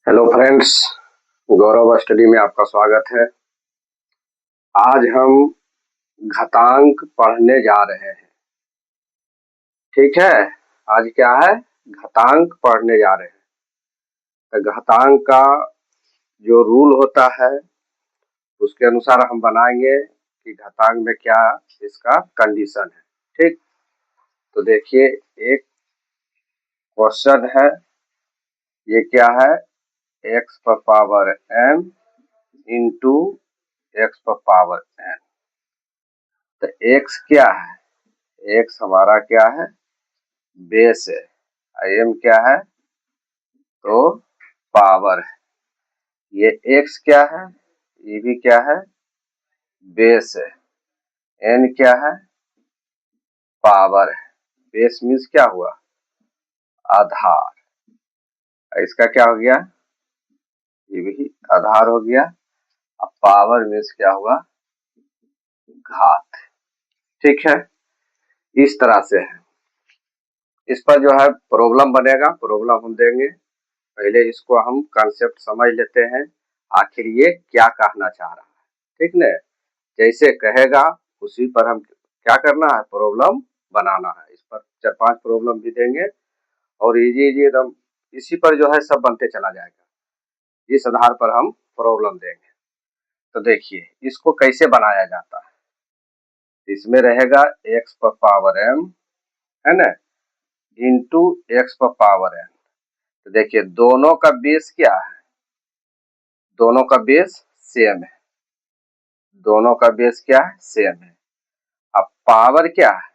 Hello friends, गौरव study में आपका स्वागत है। आज हम घातांक पढ़ने जा रहे हैं। ठीक है, आज क्या है? घातांक पढ़ने जा रहे हैं। तो घातांक का जो रूल होता है उसके अनुसार हम बनाएंगे कि घातांक में क्या इसका कंडीशन है। ठीक, तो देखिए एक क्वेश्चन है, ये क्या है? x पर पावर m इंटू एक्स पर पावर n। तो x क्या है? x हमारा क्या है? बेस है। m क्या है? तो पावर है। ये x क्या है? ये भी क्या है? बेस है। n क्या है? पावर है। बेस मीन्स क्या हुआ? आधार। इसका क्या हो गया? ये भी आधार हो गया। अब पावर मीन्स क्या हुआ? घात। ठीक है, इस तरह से है। इस पर जो है प्रॉब्लम बनेगा, प्रॉब्लम हम देंगे। पहले इसको हम कॉन्सेप्ट समझ लेते हैं, आखिर ये क्या कहना चाह रहा है। ठीक न, जैसे कहेगा उसी पर हम क्या करना है? प्रॉब्लम बनाना है। इस पर 4-5 प्रॉब्लम भी देंगे और इजी एकदम इसी पर जो है सब बनते चला जाएगा। इस आधार पर हम प्रॉब्लम देंगे। तो देखिए इसको कैसे बनाया जाता है। इसमें रहेगा x पर पावर m, है ना, इंटू एक्स पर पावर n। तो देखिए दोनों का बेस क्या है? दोनों का बेस सेम है। दोनों का बेस क्या है? सेम है। अब पावर क्या है?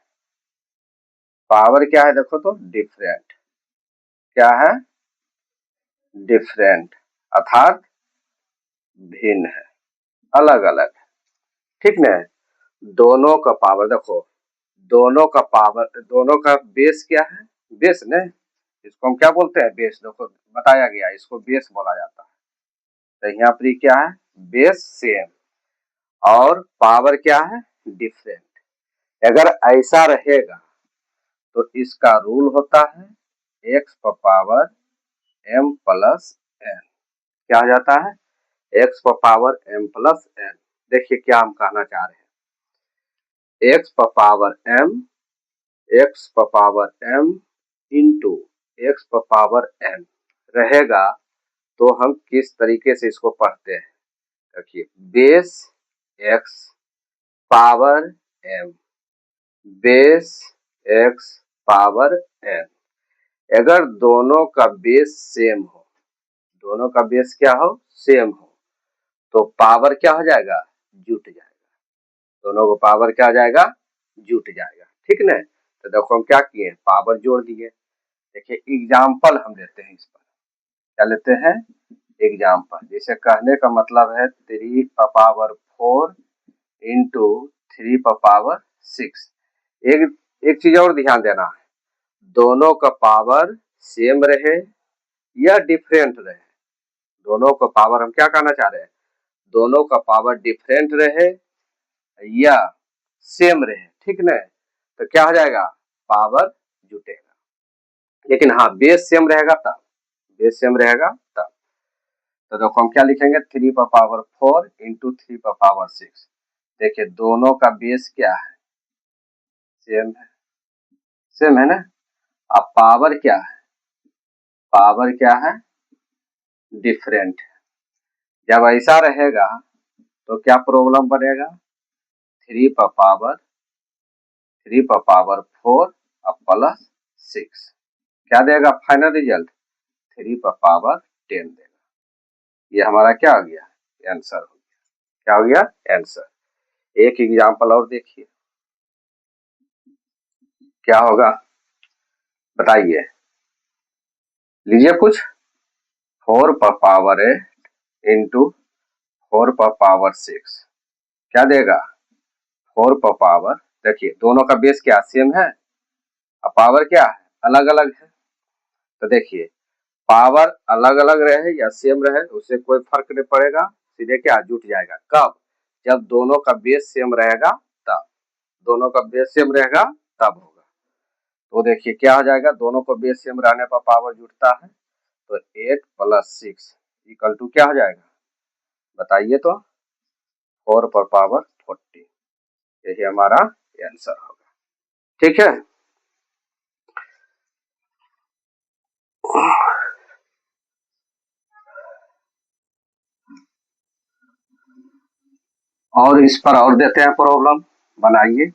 पावर क्या है? देखो तो डिफरेंट। क्या है? डिफरेंट, अर्थात भिन्न है, अलग अलग। ठीक न, दोनों का पावर देखो, दोनों का पावर, दोनों का बेस क्या है? बेस ने, इसको हम क्या बोलते हैं? बेस। देखो बताया गया, इसको बेस बोला जाता है। तो यहाँ पर क्या है? बेस सेम और पावर क्या है? डिफरेंट। अगर ऐसा रहेगा तो इसका रूल होता है x पर पावर m प्लस n। क्या हो जाता है? x पर पावर m प्लस n। देखिए क्या हम कहना चाह रहे हैं, x पर पावर m इंटू एक्स पर पावर n रहेगा तो हम किस तरीके से इसको पढ़ते हैं? देखिए base x power m, base x power n। अगर दोनों का बेस सेम हो, दोनों का बेस क्या हो? सेम हो, तो पावर क्या हो जाएगा? जुट जाएगा। दोनों को पावर क्या हो जाएगा? जुट जाएगा। ठीक न, तो देखो हम क्या किए? पावर जोड़ दिए। देखिए एग्जाम्पल हम लेते हैं। इस पर क्या लेते हैं? एग्जाम्पल। जैसे कहने का मतलब है 3 पावर 4 इंटू 3 पावर 6। एक चीज और ध्यान देना है, दोनों का पावर सेम रहे या डिफरेंट रहे। दोनों का पावर हम क्या कहना चाह रहे हैं? दोनों का पावर डिफरेंट रहे या सेम रहे। ठीक न, तो क्या हो जाएगा? पावर जुटेगा। लेकिन हाँ बेस सेम रहेगा तब, बेस सेम रहेगा तब। तो देखो हम क्या लिखेंगे? 3 पर पावर 4 इंटू 3 पर पावर 6। देखिए दोनों का बेस क्या है? सेम है, सेम है ना। अब पावर क्या है? पावर क्या है? डिफरेंट। जब ऐसा रहेगा तो क्या प्रॉब्लम बनेगा? 3 पर पावर 4 अब प्लस 6 क्या देगा फाइनल रिजल्ट? 3 पर पावर 10 देगा। ये हमारा क्या हो गया? आंसर हो गया। क्या हो गया? आंसर। एक एग्जांपल और देखिए क्या होगा, बताइए। लीजिए कुछ 4 पर पावर 8 इंटू 4 पर पावर 6 क्या देगा? 4 पर पावर, देखिए दोनों का बेस क्या? सेम है। अब पावर क्या है? अलग अलग है। तो देखिए पावर अलग अलग रहे या सेम रहे उससे कोई फर्क नहीं पड़ेगा, सीधे क्या जुट जाएगा। कब? जब दोनों का बेस सेम रहेगा तब। दोनों का बेस सेम रहेगा तब होगा। तो देखिए क्या हो जाएगा? दोनों को बेस सेम रहने पर पावर जुटता है। तो 8 + 6 = क्या हो जाएगा बताइए तो 4 पर पावर 40। यही हमारा आंसर होगा। ठीक है, और इस पर और देते हैं प्रॉब्लम, बनाइए।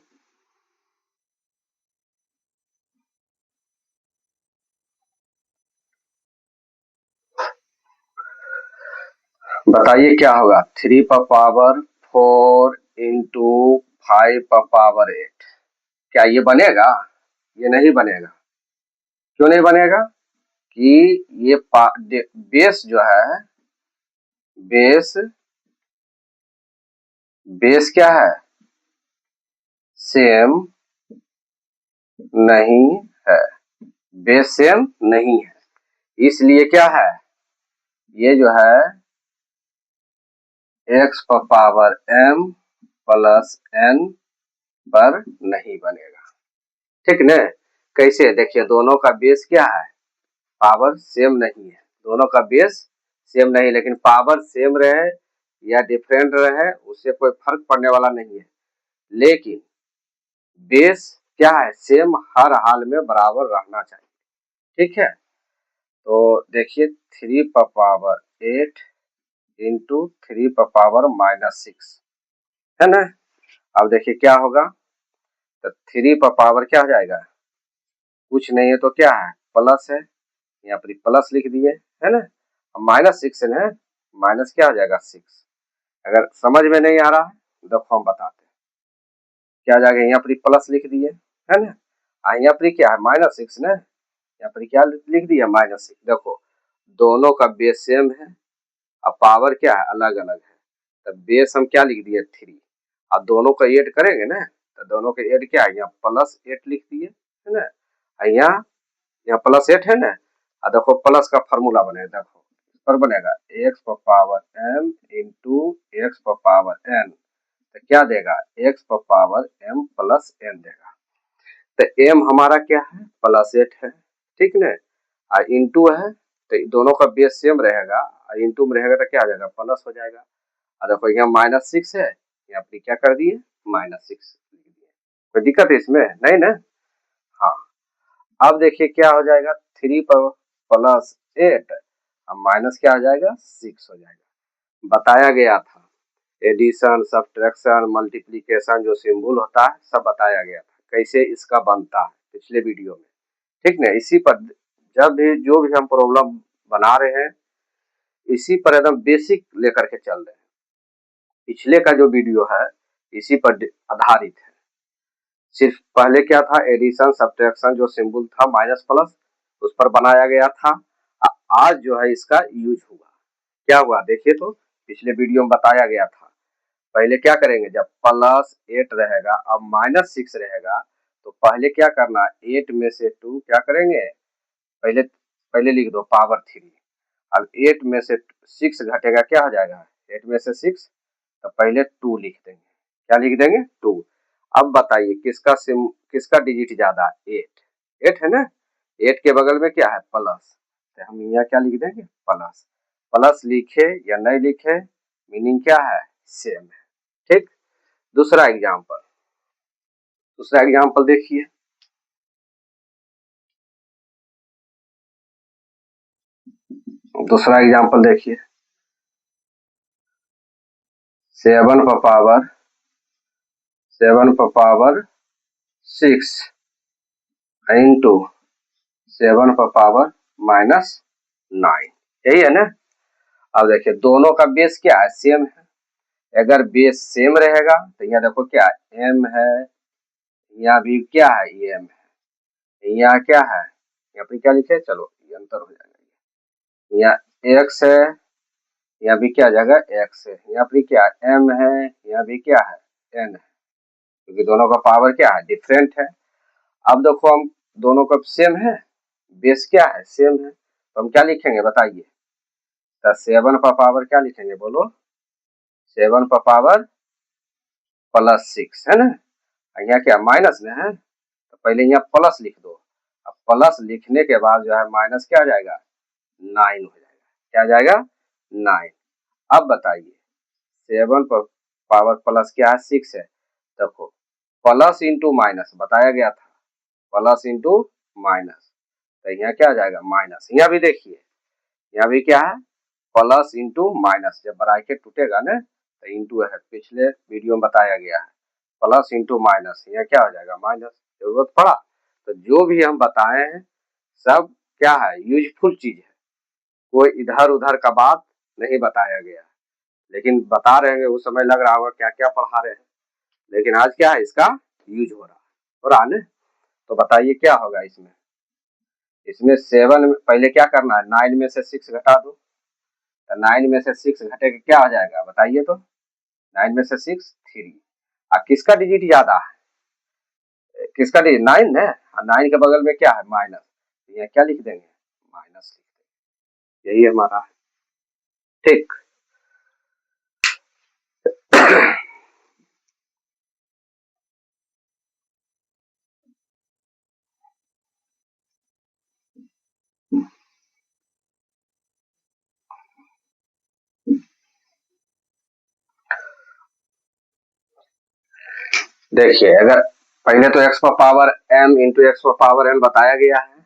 बताइए क्या होगा 3 पर पावर 4 × 5 पर पावर 8। क्या ये बनेगा? ये नहीं बनेगा। क्यों नहीं बनेगा? कि ये बेस जो है, बेस क्या है, सेम नहीं है, बेस सेम नहीं है, इसलिए क्या है, ये जो है x पर पावर m + n पर नहीं बनेगा। ठीक न? कैसे? देखिए दोनों का बेस क्या है, पावर सेम नहीं है, दोनों का बेस सेम नहीं, लेकिन पावर सेम रहे या डिफरेंट रहे उससे कोई फर्क पड़ने वाला नहीं है, लेकिन बेस क्या है, सेम हर हाल में बराबर रहना चाहिए। ठीक है, तो देखिए 3 पर पावर 8 × 3 पर पावर -6 है ना। अब देखिए क्या होगा, तो 3 पर पावर क्या हो जाएगा, कुछ नहीं है तो क्या है, प्लस है, यहाँ पर प्लस लिख दिए है ना, -6 है, माइनस क्या हो जाएगा 6। अगर समझ में नहीं आ रहा है देखो हम बताते हैं क्या जाएगा, यहाँ पर प्लस लिख दिए है ना, यहाँ पर क्या है -6 ना, यहाँ पर क्या लिख दिया -6। देखो दोनों का बेस सेम है, अब पावर क्या है अलग अलग है, तो बेस हम क्या लिख दिए 3, अब दोनों का ऐड करेंगे ना, तो दोनों का ऐड क्या है, यहाँ +8 लिख दिए है ना, यहाँ +8 है ना, देखो प्लस का फार्मूला बनेगा, देखो इस पर बनेगा x पर पावर m × x पर पावर n, तो क्या देगा x पर पावर m + n देगा। तो m हमारा क्या है +8 है, ठीक न, इंटू है, तो दोनों का बेस सेम रहेगा, इंटू में रहेगा तो क्या आ जाएगा प्लस हो जाएगा। देखो यहाँ -6 है, यहाँ पे क्या कर दिए -6 लिख दिए, कोई दिक्कत है इसमें नहीं ना। हाँ, अब देखिए क्या हो जाएगा 3 पर +8 अब माइनस क्या आ जाएगा 6 हो जाएगा। बताया गया था एडिशन सब्ट्रैक्शन मल्टीप्लिकेशन जो सिंबल होता है सब बताया गया था कैसे इसका बनता है पिछले वीडियो में। ठीक ना, इसी पर जब भी जो भी हम प्रॉब्लम बना रहे हैं इसी पर एकदम बेसिक लेकर के चल रहे हैं। पिछले का जो वीडियो है इसी पर आधारित है। सिर्फ पहले क्या था एडिशन सब्ट्रैक्शन जो सिंबल था माइनस प्लस उस पर बनाया गया था, आज जो है इसका यूज हुआ। क्या हुआ देखिए, तो पिछले वीडियो में बताया गया था पहले क्या करेंगे जब +8 रहेगा अब -6 रहेगा तो पहले क्या करना 8 में से 2 क्या करेंगे, पहले पहले लिख दो पावर 3, अब 8 में से 6 घटेगा क्या हो जाएगा 8 में से 6, तो पहले 2 लिख देंगे, क्या लिख देंगे 2। अब बताइए किसका डिजिट ज्यादा है 8 है ना, 8 के बगल में क्या है प्लस, तो हम यहाँ क्या लिख देंगे प्लस, प्लस लिखे या नहीं लिखे मीनिंग क्या है सेम है। ठीक, दूसरा एग्जाम्पल देखिए, दूसरा एग्जाम्पल देखिए 7 पर पावर 6 इंटू 7 पर पावर -9, यही है ना। अब देखिए दोनों का बेस क्या है सेम है, अगर बेस सेम रहेगा तो यहाँ देखो क्या m है, यहाँ भी क्या है m है, यहाँ क्या है यहाँ पे क्या लिखे, चलो ये अंतर हो जाएगा, यहाँ x है, यहाँ भी क्या आ जाएगा x है, यहाँ पे क्या m है, यहाँ भी क्या है n है, क्योंकि दोनों का पावर क्या है डिफरेंट है। अब देखो हम दोनों का सेम है, बेस क्या है सेम है, तो हम क्या लिखेंगे बताइए, तो 7 पर पावर क्या लिखेंगे बोलो, 7 पर पावर +6 है ना, यहाँ क्या माइनस में है तो पहले यहाँ प्लस लिख दो, अब प्लस लिखने के बाद जो है माइनस क्या आ जाएगा 9 हो जाएगा। क्या जाएगा 9। अब बताइए 7 पर पावर प्लस क्या है 6 है। देखो प्लस इंटू माइनस बताया गया था, प्लस इंटू माइनस, तो यहाँ क्या आ जाएगा माइनस। यहाँ भी देखिए यहाँ भी क्या है प्लस इंटू माइनस, जब ब्रैकेट टूटेगा ना तो इंटू है, पिछले वीडियो में बताया गया है। प्लस इंटू माइनस यहाँ क्या हो जाएगा माइनस। जरूरत पड़ा तो जो भी हम बताए हैं सब क्या है यूजफुल चीज है, कोई इधर उधर का बात नहीं बताया गया, लेकिन बता रहे हैं उस समय लग रहा होगा क्या क्या पढ़ा रहे हैं, लेकिन आज क्या है इसका यूज हो रहा है ना। तो बताइए क्या होगा इसमें। इसमें 7 पहले क्या करना है 9 में से 6 घटा दो, तो 9 में से 6 घटेगा क्या आ जाएगा बताइए तो। 9 में से 6 3। अब किसका डिजिट ज्यादा है, किसका डिजिट 9 है, 9 के बगल में क्या है माइनस, ये क्या लिख देंगे माइनस लिख देंगे, यही हमारा है। ठीक देखिए अगर पहले तो x पर पावर m इंटू एक्स पर पावर n बताया गया है,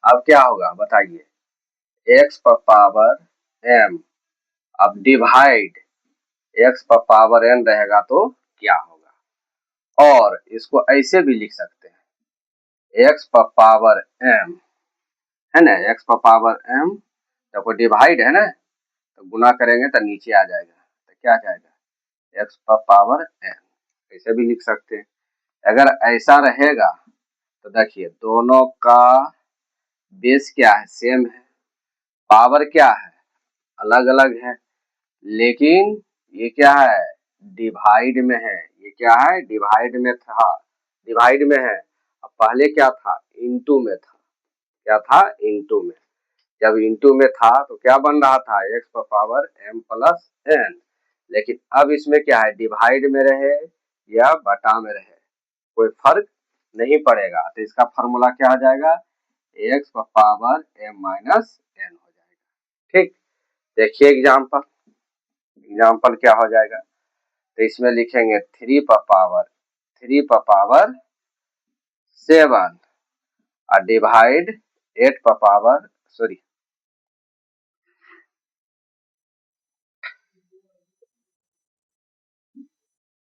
अब क्या होगा बताइए x पर पावर m, अब डिवाइड x पर पावर n रहेगा तो क्या होगा। और इसको ऐसे भी लिख सकते हैं x पर पावर m है ना, x पर पावर m जब डिवाइड है ना तो गुना करेंगे तो नीचे आ जाएगा, तो क्या जाएगा x पर पावर n, ऐसे भी लिख सकते हैं। अगर ऐसा रहेगा तो देखिए दोनों का बेस क्या है सेम है, पावर क्या है अलग अलग है, लेकिन ये क्या है डिवाइड में है, ये क्या है डिवाइड में था, डिवाइड में है। अब पहले क्या था इनटू में था, क्या था इनटू में, जब इनटू में था तो क्या बन रहा था x पर पावर m प्लस n, लेकिन अब इसमें क्या है डिवाइड में रहे या बटा में रहे कोई फर्क नहीं पड़ेगा, तो इसका फॉर्मूला क्या हो जाएगा x पर पावर m माइनस n हो जाएगा। ठीक देखिए एग्जाम्पल, एग्जाम्पल क्या हो जाएगा, तो इसमें लिखेंगे 3 पर पावर 7 और डिवाइड 8 पर पावर सॉरी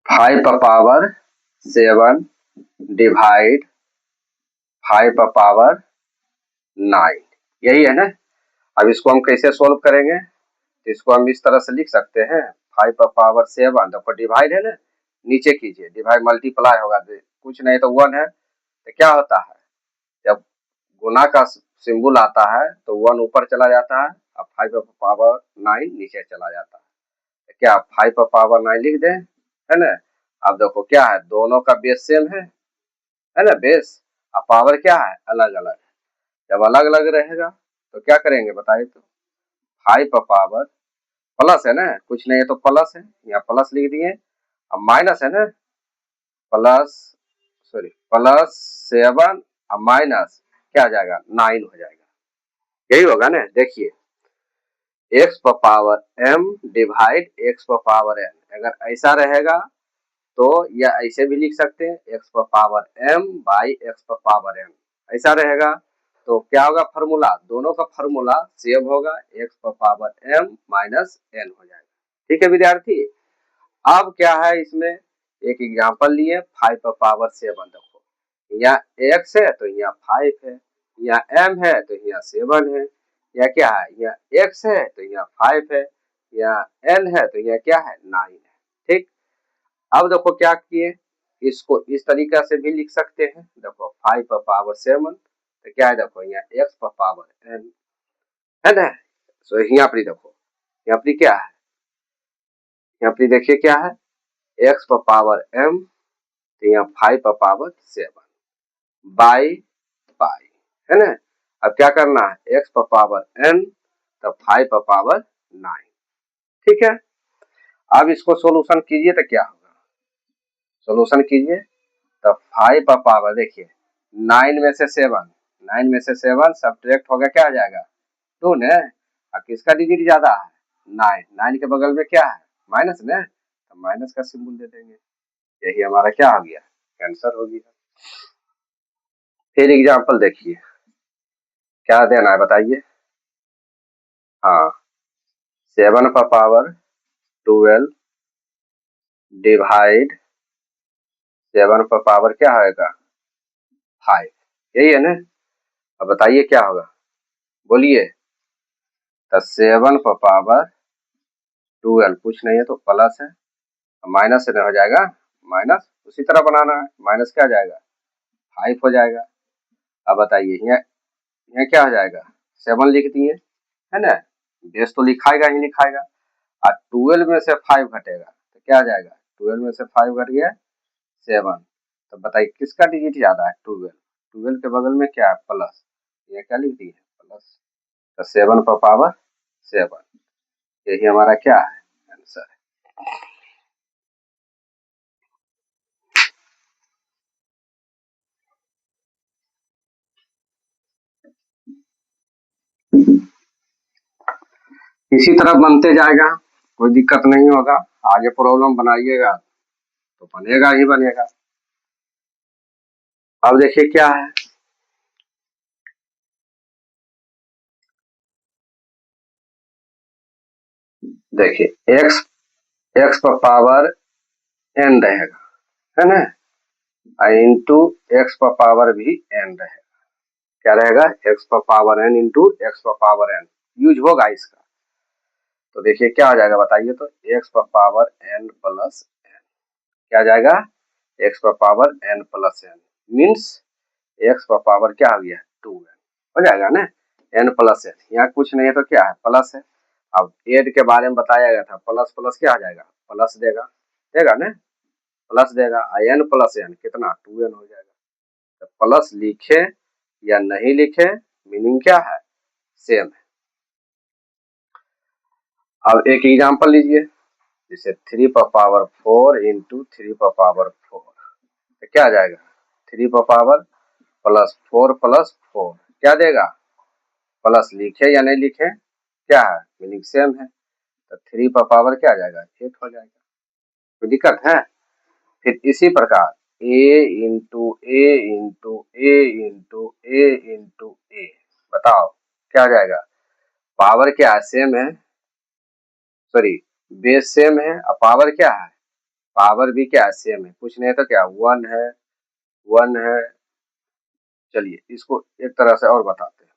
5 पर पावर 7 डिवाइड 5 पर पावर 9, यही है ना। अब इसको हम कैसे सोल्व करेंगे, इसको हम इस तरह से लिख सकते हैं 5 पर पावर 7 तो डिवाइड है ना, नीचे कीजिए डिवाइड मल्टीप्लाई होगा कुछ नहीं तो 1 है, तो क्या होता है जब गुना का सिंबल आता है तो 1 ऊपर चला जाता है और 5 पर पावर 9 नीचे चला जाता है, तो क्या 5 पर पावर 9 लिख दें है ना। अब देखो क्या है दोनों का बेस सेम है ना बेस, और पावर क्या है अलग अलग है, जब अलग अलग रहेगा तो क्या करेंगे बताइए तो 5 पर पावर प्लस है ना, कुछ नहीं है तो प्लस है यहाँ प्लस लिख दिए, अब माइनस है ना प्लस सॉरी प्लस 7 और माइनस क्या आ जाएगा 9 हो जाएगा, यही होगा ना। देखिए x पर पावर m डिवाइड x पर पावर n, अगर ऐसा रहेगा तो या ऐसे भी लिख सकते हैं x पर पावर m बाई x पर पावर n, ऐसा रहेगा तो क्या होगा फॉर्मूला, दोनों का फॉर्मूला सेम होगा x पर पावर m माइनस n हो जाएगा। ठीक है विद्यार्थी, अब क्या है इसमें एक एग्जांपल लिए 5 पर पावर 7, देखो यहाँ x है तो यहाँ 5 है, यहाँ m है तो यहाँ 7 है, या क्या है यहाँ x है तो यहाँ 5 है, यहाँ n है तो यहाँ क्या है 9 है। ठीक अब देखो क्या किए इसको इस तरीका से भी लिख सकते हैं, देखो 5 पर पावर 7 तो क्या है देखो यहाँ x पर पावर n है ना, सो यहाँ पर देखो यहाँ पर क्या है, यहाँ पर देखिए क्या है x पर पावर m तो यहाँ 5 पर पावर 7 बाई पाई है ना। अब क्या करना है x पर पावर n तो 5 पर पावर 9, ठीक है। अब इसको सोल्यूशन कीजिए तो क्या होगा, सोल्यूशन कीजिए तो 5 पर पावर देखिए 9 में से 7 सब्ट्रैक्ट होगा क्या आ जाएगा 2 ने, और किसका डिजिट ज्यादा है 9, 9 के बगल में क्या है माइनस ने, तो माइनस का सिंबल दे देंगे। यही हमारा क्या हो गया आंसर हो गया। फिर एग्जाम्पल देखिए क्या देना है बताइए। हाँ 7 का पावर 12 डिवाइड 7 का पावर क्या होगा 5, यही है ना। अब बताइए क्या होगा, बोलिए। तो 7 का पावर 12 कुछ नहीं है तो प्लस है, माइनस से हो जाएगा माइनस, उसी तरह बनाना है, माइनस क्या आ जाएगा 5 हो जाएगा। अब बताइए यहाँ यहाँ क्या हो जाएगा 7 लिख दिए है ना, बेस तो लिखाएगा ही लिखाएगा, और 12 में से 5 घटेगा तो क्या आ जाएगा 12 में से 5 घट गया 7। तो बताइए किसका डिजिट ज्यादा है 12, 12 के बगल में क्या है प्लस, ये क्या लिख दिए प्लस, तो 7 पर पावर 7, यही हमारा क्या है आंसर। इसी तरह बनते जाएगा, कोई दिक्कत नहीं होगा, आगे प्रॉब्लम बनाइएगा तो बनेगा ही बनेगा। अब देखिए क्या है, देखिए x पर पावर n रहेगा है ना, इंटू एक्स पर पावर भी n रहेगा, क्या रहेगा x पर पावर n इंटू एक्स पर पावर n यूज होगा इसका। तो देखिए क्या हो जाएगा बताइए, तो x पर पावर n प्लस n क्या आ जाएगा x पर power n plus n means x पर पावर क्या आ गया 2n हो जाएगा ना, n प्लस n, यहाँ कुछ नहीं है तो क्या है प्लस है। अब एड के बारे में बताया गया था, प्लस प्लस क्या आ जाएगा प्लस देगा, देगा ना प्लस देगा, n प्लस n कितना 2n हो जाएगा। तो प्लस लिखे या नहीं लिखे मीनिंग क्या है सेम है। अब एक एग्जांपल लीजिए, जैसे 3 पर पावर 4 इंटू 3 पर पावर 4, तो क्या आ जाएगा 3 पर पावर प्लस 4 प्लस 4 क्या देगा, प्लस लिखे या नहीं लिखे क्या है मीनिंग सेम है, तो 3 पर पावर क्या आ जाएगा 8 हो जाएगा, कोई दिक्कत है। फिर इसी प्रकार a into A into A into A into A, बताओ क्या आ जाएगा, पावर क्या है सेम है, सॉरी बेस सेम है और पावर क्या है, पावर भी क्या है सेम है, कुछ नहीं तो क्या 1 है 1 है। चलिए इसको एक तरह से और बताते हैं,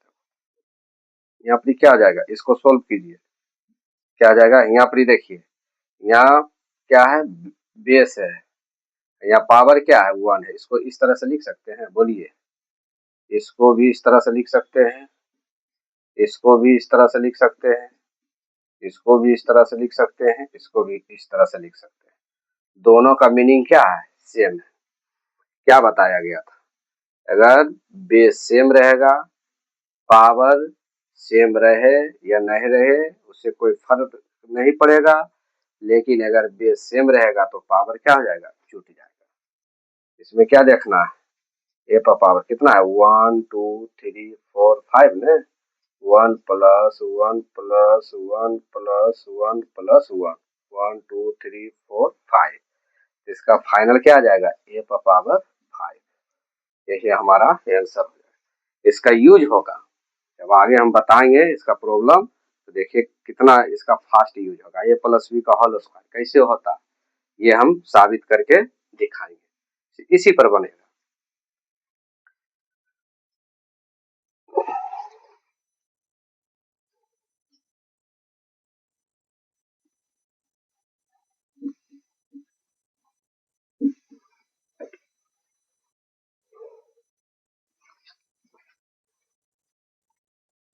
यहाँ पर क्या आ जाएगा इसको सोल्व कीजिए, क्या आ जाएगा यहाँ पर देखिए, यहाँ क्या है बेस है, यहाँ पावर क्या है 1 है, इसको इस तरह से लिख सकते हैं बोलिए, इसको भी इस तरह से लिख सकते हैं, इसको भी इस तरह से लिख सकते हैं, इसको भी इस तरह से लिख सकते हैं, इसको भी इस तरह से लिख सकते हैं, दोनों का मीनिंग क्या है सेम है। क्या बताया गया था, अगर बेस सेम रहेगा पावर सेम रहे या नहीं रहे उससे कोई फर्क नहीं पड़ेगा, लेकिन अगर बेस सेम रहेगा तो पावर क्या हो जाएगा छूट जाएगा। इसमें क्या देखना है ए पर पावर कितना है 1 2 3 4 5 ने, 1 प्लस 1 प्लस 1 प्लस 1 प्लस 1 1 2 3 4 5, इसका फाइनल क्या आ जाएगा ए पर पावर 5, यही हमारा आंसर हो जाएगा। इसका यूज होगा जब आगे हम बताएंगे इसका प्रॉब्लम, तो देखिए कितना इसका फास्ट यूज होगा, ए प्लस बी का होल स्क्वायर कैसे होता है ये हम साबित करके दिखाएंगे, इसी पर बनेगा।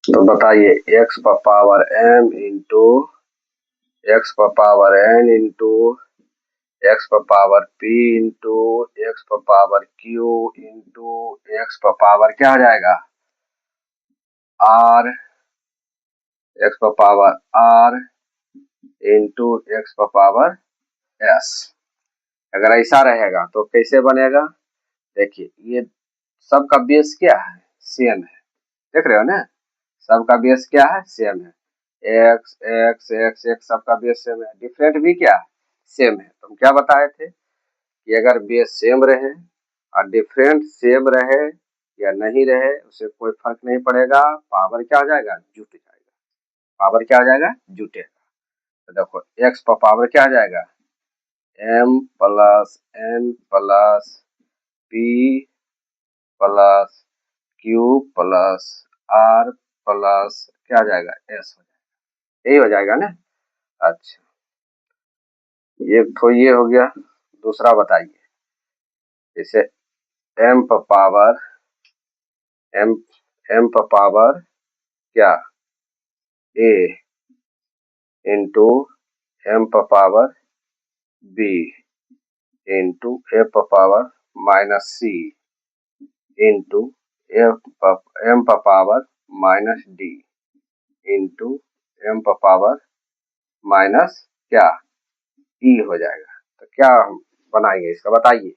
तो बताइए एक्स पर पावर m इंटू एक्स पर पावर n इंटू एक्स पर पावर p इंटू एक्स पर पावर q इंटू एक्स पर पावर क्या आ जाएगा r, एक्स पर पावर r इंटू एक्स पर पावर s। अगर ऐसा रहेगा तो कैसे बनेगा, देखिए ये सबका बेस क्या है सेम है, देख रहे हो ना सबका बेस क्या है, सेम है। एक्स एक्स एक्स एक्स सबका बेस सेम है, डिफरेंट भी क्या है, सेम है। तो हम क्या बताए थे कि अगर बेस सेम रहे और डिफरेंट सेम रहे या नहीं रहे उससे कोई फर्क नहीं पड़ेगा, पावर क्या हो जाएगा, जुट जाएगा। पावर क्या हो जाएगा, जुटेगा। तो देखो एक्स पर पावर क्या आ जाएगा, M plus N plus P plus Q plus R plus क्या आ जाएगा, एस हो जाएगा। यही हो जाएगा ना। अच्छा, ये तो ये हो गया। दूसरा बताइए, जैसे एम पर पावर एम एम पर पावर क्या, ए इंटू एम पर पावर बी इंटू ए पर power minus C into M पर power minus D into M पर पावर माइनस क्या, ई हो जाएगा। तो क्या हम बनाएंगे इसका बताइए।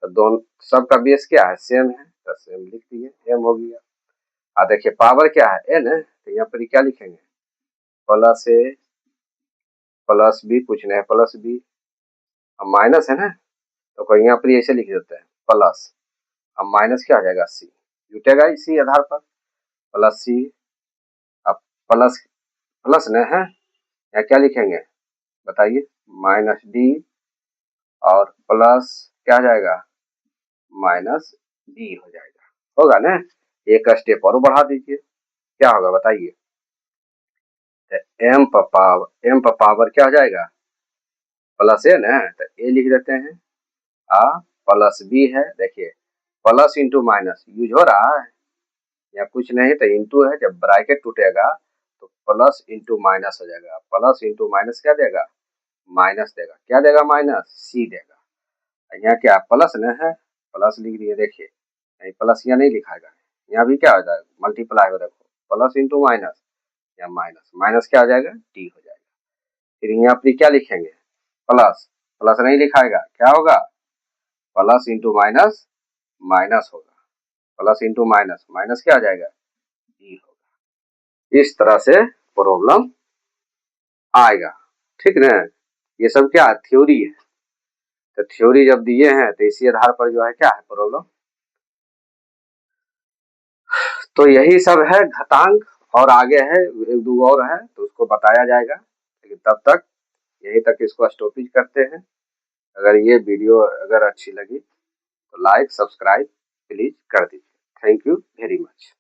तो दोनों सबका बेस क्या है, सेम है, तो सेम लिख दिए, एम हो गया। देखिए पावर क्या है, एन है, तो यहाँ पर क्या लिखेंगे, प्लस ए प्लस बी, कुछ नहीं है प्लस बी, अब माइनस है ना, तो कोई यहाँ पर ऐसे लिख देते हैं प्लस, अब माइनस क्या आ जाएगा, सी जुटेगा इसी आधार पर, प्लस सी। अब प्लस प्लस न है, या क्या लिखेंगे बताइए, माइनस डी और प्लस क्या आ जाएगा, माइनस डी हो जाएगा। होगा ना, एक स्टेप और बढ़ा दीजिए, क्या होगा बताइए। एम पर पावर क्या हो जाएगा, प्लस ए ना, तो ए लिख देते हैं, प्लस बी है। देखिए प्लस इंटू माइनस यूज हो रहा है या कुछ नहीं, तो इंटू है, जब ब्रैकेट टूटेगा तो प्लस इंटू माइनस हो जाएगा। प्लस इंटू माइनस क्या देगा, माइनस देगा। क्या देगा, माइनस, सी देगा। यहाँ क्या प्लस न है, प्लस लिख दिए। देखिए नहीं प्लस यहाँ नहीं लिखाएगा, यहाँ भी क्या हो जाएगा, मल्टीप्लाई हो, देखो प्लस इंटू माइनस या माइनस, माइनस क्या हो जाएगा, टी हो जाएगा। फिर यहाँ पर क्या लिखेंगे, प्लस, प्लस नहीं लिखाएगा, क्या होगा, प्लस इंटू माइनस माइनस होगा, प्लस इंटू माइनस माइनस क्या आ जाएगा, ई होगा। इस तरह से प्रॉब्लम आएगा, ठीक ना। ये सब क्या थ्योरी है, तो थ्योरी जब दिए हैं तो इसी आधार पर जो है क्या है प्रॉब्लम। तो यही सब है घातांक, और आगे है एक दो और है तो उसको बताया जाएगा, लेकिन तब तक यहीं तक इसको स्टॉपेज करते हैं। अगर ये वीडियो अगर अच्छी लगी तो लाइक सब्सक्राइब प्लीज कर दीजिए। Thank you very much.